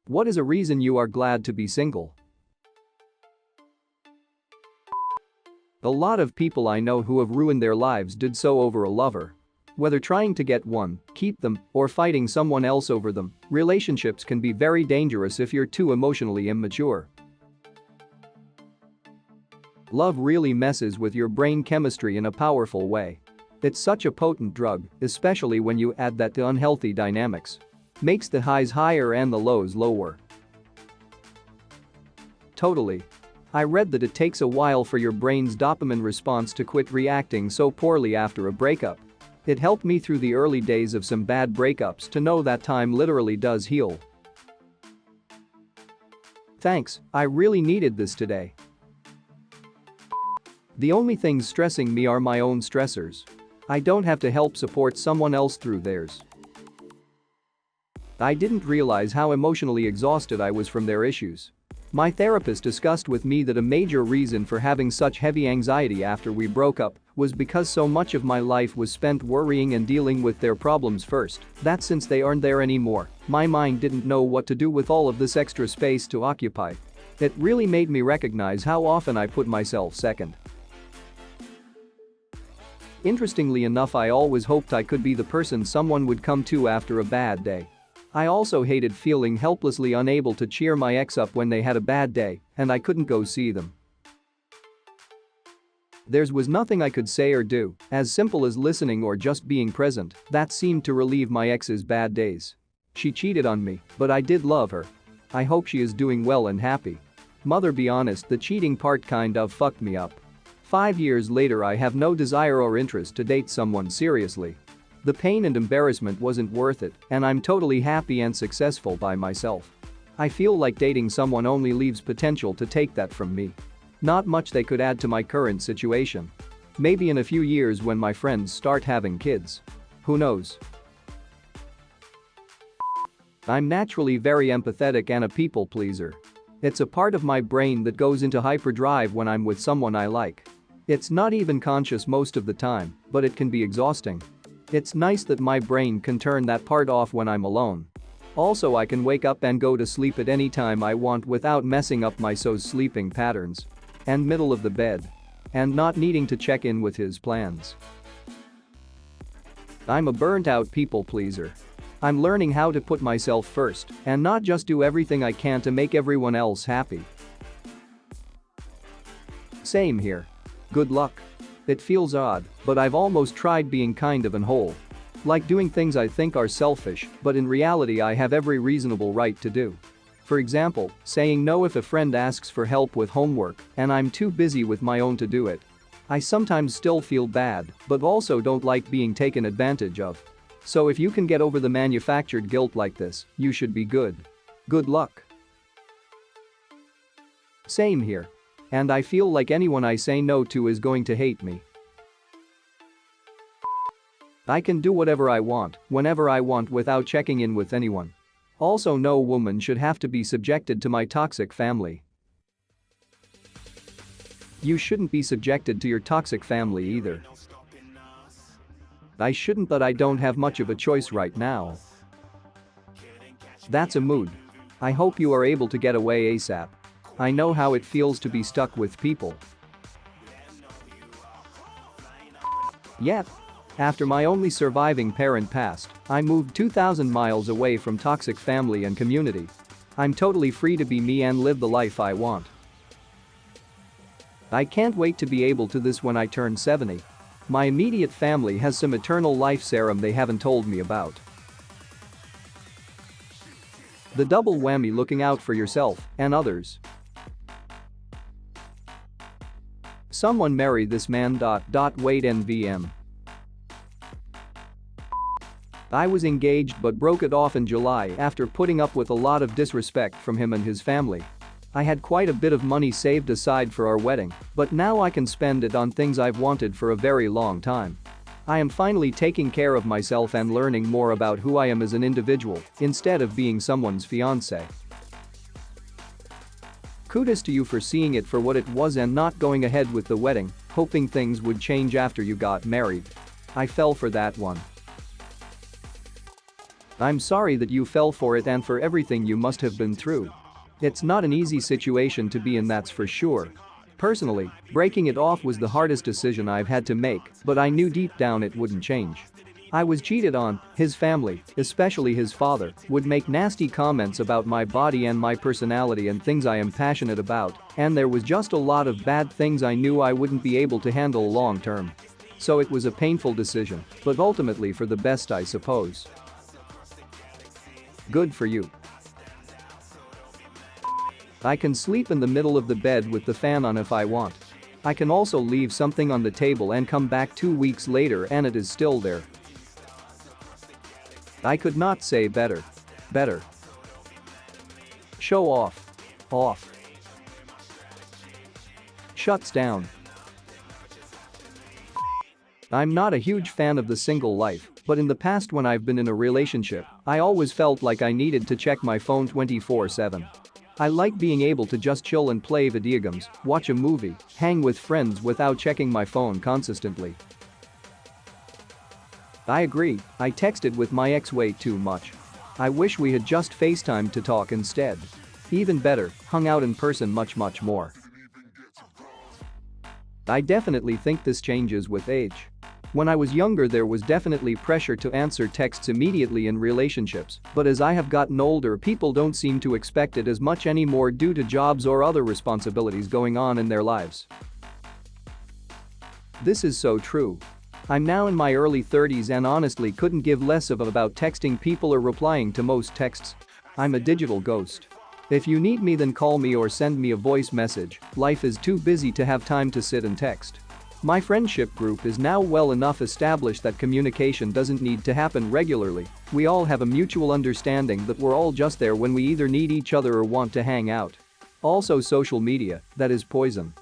What is a reason you are glad to be single? A lot of people I know who have ruined their lives did so over a lover. Whether trying to get one, keep them, or fighting someone else over them, relationships can be very dangerous if you're too emotionally immature. Love really messes with your brain chemistry in a powerful way. It's such a potent drug, especially when you add that to unhealthy dynamics. Makes the highs higher and the lows lower. Totally. I read that it takes a while for your brain's dopamine response to quit reacting so poorly after a breakup. It helped me through the early days of some bad breakups to know that time literally does heal. Thanks, I really needed this today. The only things stressing me are my own stressors. I don't have to help support someone else through theirs. I didn't realize how emotionally exhausted I was from their issues. My therapist discussed with me that a major reason for having such heavy anxiety after we broke up was because so much of my life was spent worrying and dealing with their problems first, that since they aren't there anymore, my mind didn't know what to do with all of this extra space to occupy. It really made me recognize how often I put myself second. Interestingly enough, I always hoped I could be the person someone would come to after a bad day. I also hated feeling helplessly unable to cheer my ex up when they had a bad day and I couldn't go see them. There was nothing I could say or do, as simple as listening or just being present, that seemed to relieve my ex's bad days. She cheated on me, but I did love her. I hope she is doing well and happy. Mother, be honest, the cheating part kind of fucked me up. 5 years later, I have no desire or interest to date someone seriously. The pain and embarrassment wasn't worth it, and I'm totally happy and successful by myself. I feel like dating someone only leaves potential to take that from me. Not much they could add to my current situation. Maybe in a few years when my friends start having kids. Who knows? I'm naturally very empathetic and a people pleaser. It's a part of my brain that goes into hyperdrive when I'm with someone I like. It's not even conscious most of the time, but it can be exhausting. It's nice that my brain can turn that part off when I'm alone. Also, I can wake up and go to sleep at any time I want without messing up my so's sleeping patterns. And middle of the bed. And not needing to check in with his plans. I'm a burnt-out people pleaser. I'm learning how to put myself first and not just do everything I can to make everyone else happy. Same here. Good luck. It feels odd, but I've almost tried being kind of an whole. Like doing things I think are selfish, but in reality I have every reasonable right to do. For example, saying no if a friend asks for help with homework and I'm too busy with my own to do it. I sometimes still feel bad, but also don't like being taken advantage of. So if you can get over the manufactured guilt like this, you should be good. Good luck. Same here. And I feel like anyone I say no to is going to hate me. I can do whatever I want, whenever I want without checking in with anyone. Also, no woman should have to be subjected to my toxic family. You shouldn't be subjected to your toxic family either. I shouldn't, but I don't have much of a choice right now. That's a mood. I hope you are able to get away ASAP. I know how it feels to be stuck with people. Yet, after my only surviving parent passed, I moved 2,000 miles away from toxic family and community. I'm totally free to be me and live the life I want. I can't wait to be able to this when I turn 70. My immediate family has some eternal life serum they haven't told me about. The double whammy: looking out for yourself and others. Someone marry this man. Wait, NVM. I was engaged but broke it off in July after putting up with a lot of disrespect from him and his family. I had quite a bit of money saved aside for our wedding, but now I can spend it on things I've wanted for a very long time. I am finally taking care of myself and learning more about who I am as an individual instead of being someone's fiancé. Kudos to you for seeing it for what it was and not going ahead with the wedding, hoping things would change after you got married. I fell for that one. I'm sorry that you fell for it and for everything you must have been through. It's not an easy situation to be in, that's for sure. Personally, breaking it off was the hardest decision I've had to make, but I knew deep down it wouldn't change. I was cheated on, his family, especially his father, would make nasty comments about my body and my personality and things I am passionate about, and there was just a lot of bad things I knew I wouldn't be able to handle long term. So it was a painful decision, but ultimately for the best, I suppose. Good for you. I can sleep in the middle of the bed with the fan on if I want. I can also leave something on the table and come back 2 weeks later and it is still there. I could not say better. Better. Show off. Off. Shuts down. I'm not a huge fan of the single life, but in the past when I've been in a relationship, I always felt like I needed to check my phone 24/7. I like being able to just chill and play video games, watch a movie, hang with friends without checking my phone consistently. I agree, I texted with my ex way too much. I wish we had just FaceTimed to talk instead. Even better, hung out in person much more. I definitely think this changes with age. When I was younger there was definitely pressure to answer texts immediately in relationships, but as I have gotten older people don't seem to expect it as much anymore due to jobs or other responsibilities going on in their lives. This is so true. I'm now in my early 30s and honestly couldn't give less of about texting people or replying to most texts. I'm a digital ghost. If you need me then call me or send me a voice message, life is too busy to have time to sit and text. My friendship group is now well enough established that communication doesn't need to happen regularly, we all have a mutual understanding that we're all just there when we either need each other or want to hang out. Also social media, that is poison.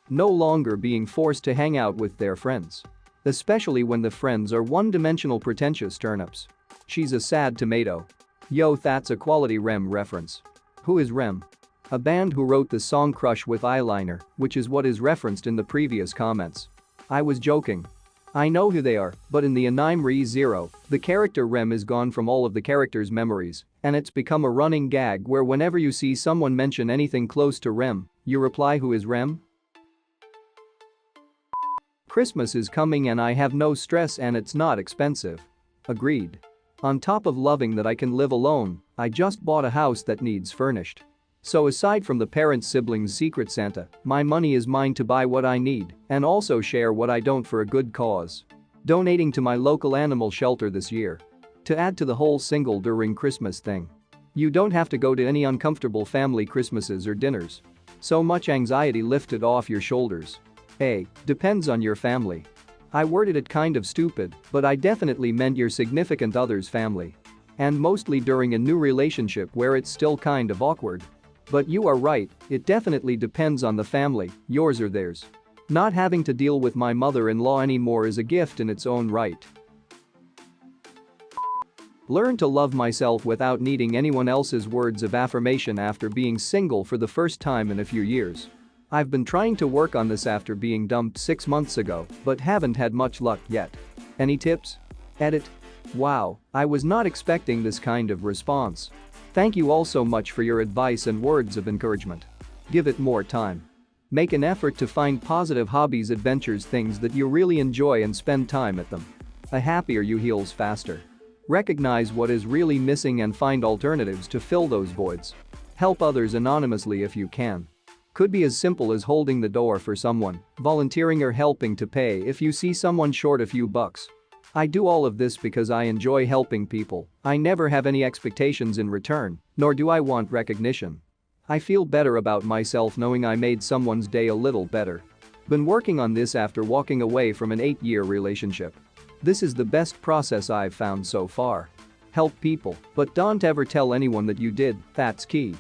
No longer being forced to hang out with their friends. Especially when the friends are one-dimensional pretentious turnips. She's a sad tomato. Yo, that's a quality Rem reference. Who is Rem? A band who wrote the song Crush with eyeliner, which is what is referenced in the previous comments. I was joking. I know who they are, but in the Anime Re-Zero, the character Rem is gone from all of the characters' memories, and it's become a running gag where whenever you see someone mention anything close to Rem, you reply, who is Rem? Christmas is coming and I have no stress and it's not expensive. Agreed. On top of loving that I can live alone, I just bought a house that needs furnished. So aside from the parent-siblings secret Santa, my money is mine to buy what I need and also share what I don't for a good cause. Donating to my local animal shelter this year. To add to the whole single during Christmas thing. You don't have to go to any uncomfortable family Christmases or dinners. So much anxiety lifted off your shoulders. Hey, depends on your family. I worded it kind of stupid, but I definitely meant your significant other's family. And mostly during a new relationship where it's still kind of awkward. But you are right, it definitely depends on the family, yours or theirs. Not having to deal with my mother-in-law anymore is a gift in its own right. Learn to love myself without needing anyone else's words of affirmation after being single for the first time in a few years. I've been trying to work on this after being dumped 6 months ago, but haven't had much luck yet. Any tips? Edit. Wow, I was not expecting this kind of response. Thank you all so much for your advice and words of encouragement. Give it more time. Make an effort to find positive hobbies, adventures, things that you really enjoy and spend time at them. A happier you heals faster. Recognize what is really missing and find alternatives to fill those voids. Help others anonymously if you can. Could be as simple as holding the door for someone, volunteering or helping to pay if you see someone short a few bucks. I do all of this because I enjoy helping people. I never have any expectations in return, nor do I want recognition. I feel better about myself knowing I made someone's day a little better. Been working on this after walking away from an 8-year relationship. This is the best process I've found so far. Help people, but don't ever tell anyone that you did, that's key.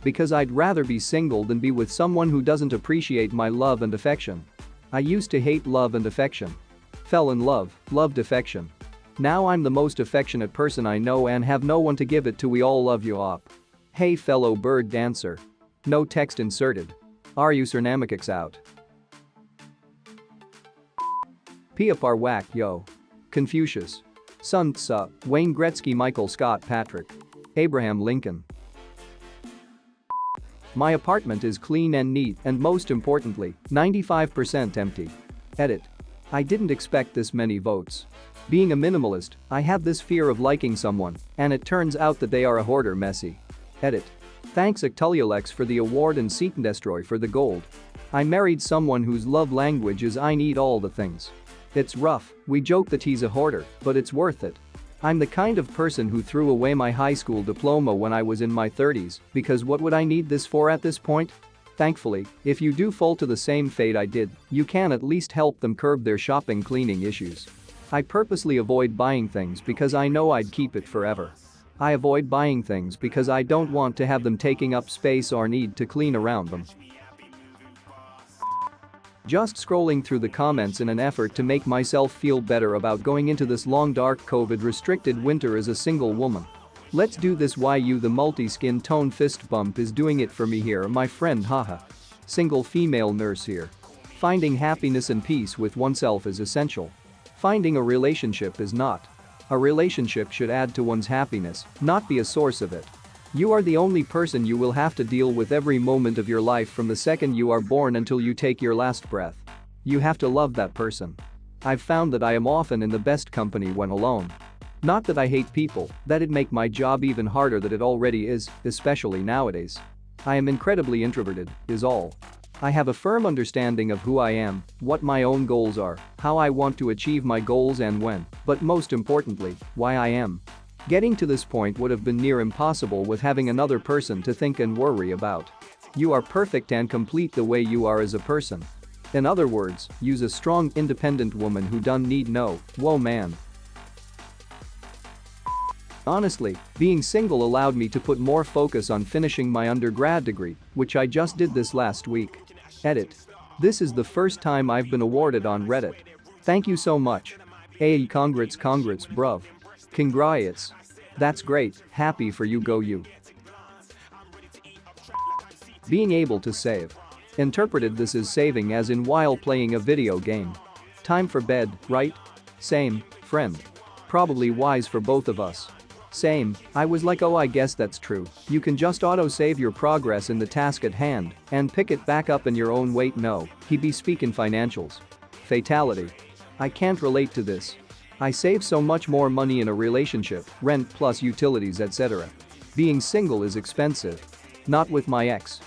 Because I'd rather be single than be with someone who doesn't appreciate my love and affection. I used to hate love and affection. Fell in love, loved affection. Now I'm the most affectionate person I know and have no one to give it to. We all love you up. Hey fellow bird dancer. No text inserted. Are you Cernamicix out? Piapar whack yo. Confucius. Sun Tzu, Wayne Gretzky, Michael Scott Patrick. Abraham Lincoln. My apartment is clean and neat and most importantly, 95% empty. Edit. I didn't expect this many votes. Being a minimalist, I had this fear of liking someone, and it turns out that they are a hoarder messy. Edit. Thanks Actulex for the award and Destroy for the gold. I married someone whose love language is I need all the things. It's rough, we joke that he's a hoarder, but it's worth it. I'm the kind of person who threw away my high school diploma when I was in my 30s because what would I need this for at this point? Thankfully, if you do fall to the same fate I did, you can at least help them curb their shopping cleaning issues. I purposely avoid buying things because I know I'd keep it forever. I avoid buying things because I don't want to have them taking up space or need to clean around them. Just scrolling through the comments in an effort to make myself feel better about going into this long dark COVID-restricted winter as a single woman. Let's do this. You the multi-skin tone fist bump is doing it for me here, my friend, haha. Single female nurse here. Finding happiness and peace with oneself is essential. Finding a relationship is not. A relationship should add to one's happiness, not be a source of it. You are the only person you will have to deal with every moment of your life from the second you are born until you take your last breath. You have to love that person. I've found that I am often in the best company when alone. Not that I hate people, that'd make my job even harder than it already is, especially nowadays. I am incredibly introverted, is all. I have a firm understanding of who I am, what my own goals are, how I want to achieve my goals and when, but most importantly, why I am. Getting to this point would have been near impossible with having another person to think and worry about. You are perfect and complete the way you are as a person. In other words, use a strong, independent woman who doesn't need no, whoa man. Honestly, being single allowed me to put more focus on finishing my undergrad degree, which I just did this last week. Edit. This is the first time I've been awarded on Reddit. Thank you so much. Ay, congrats bruv. Congrats. That's great, happy for you, go you. Being able to save. Interpreted this as saving as in while playing a video game. Time for bed, right? Same, friend. Probably wise for both of us. Same, I was like, oh, I guess that's true. You can just auto-save your progress in the task at hand and pick it back up in your own weight. No, he be speaking financials. Fatality. I can't relate to this. I save so much more money in a relationship, rent plus utilities etc. Being single is expensive. Not with my ex.